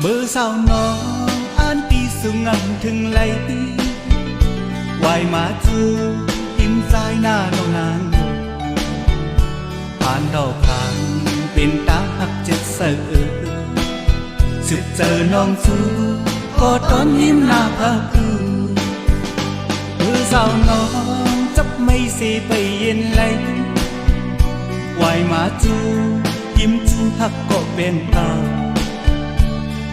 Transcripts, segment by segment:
เมื่อสาวน้องอ่านตีสุงันถึงไหลวายมาจูหิมสายหน้าน้องนางผ่านดอกทางเป็นตาหักเจ็ดเสือสุดเจอน้องจูก็ตอนยิ้มหน้าพาคูเมื่อสาวน้องจับไม่เสไปเย็นไหลวายมาจูยิ้มจูหักก็เป็นตา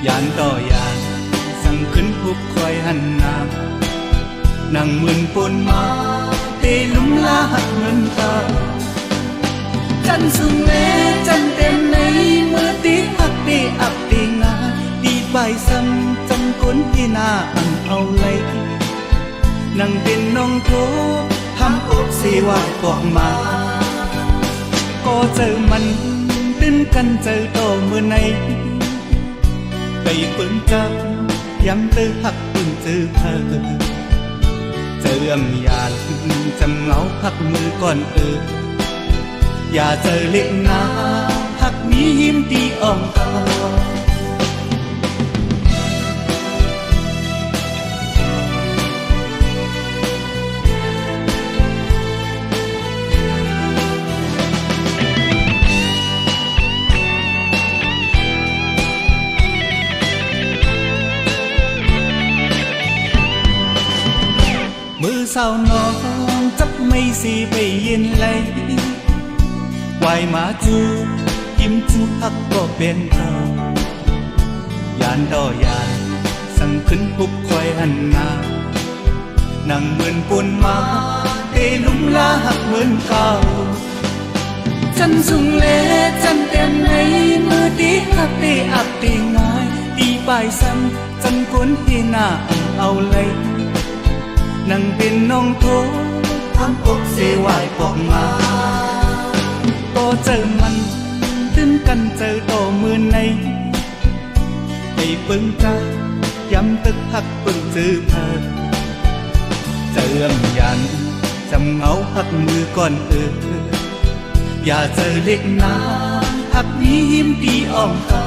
ยานต่อยานสั่งขึ้นพุกคอยหันหน้านั่งเหมือนปนมาเตลุมลาหักเหมือนตาจันสุงเลจันเต็มในมือตีหักตีอับตีงาดีใบซ้ำจำก้นที่หน้าอันเอาเลยนั่งเป็นน้องโททำอกเสวาบอกมาก็เจอมันตื้นกันเจอโตเมื่อในไปปึงจับย้ำตื้อหักปึงจื้อเพอเจออยาจำเงาพักมือก่อนอย่าเจอเล็กนาหักมียิ้มตีอ่องตามือสาวน้องจับไม่สีไปเย็นไหลวายมาจูยิ้มจูหักก็เป็นเท่ายานดอยานสั่งขึ้นปุกคอยหันหน้านั่งเหมือนปนมาเตลุมลาหักเหมือนเก่าจันสุงเลจันเต็มในมือตีหักตีอับตีง่ายตีใบซ้ำจันก้นที่หน้าเอาเลยนั่งเป็นน้องโททำอกเสวายปอกมาก็เจอมันตื้นกันเจอโตมือในไอ้ปึงจ้าย้ำตึกหักปึงจื้อเพอเจอยันจำเงาหักมือก่อนอย่าเจอเล็กนาหักนี้ยิ้มดีอ่อมตา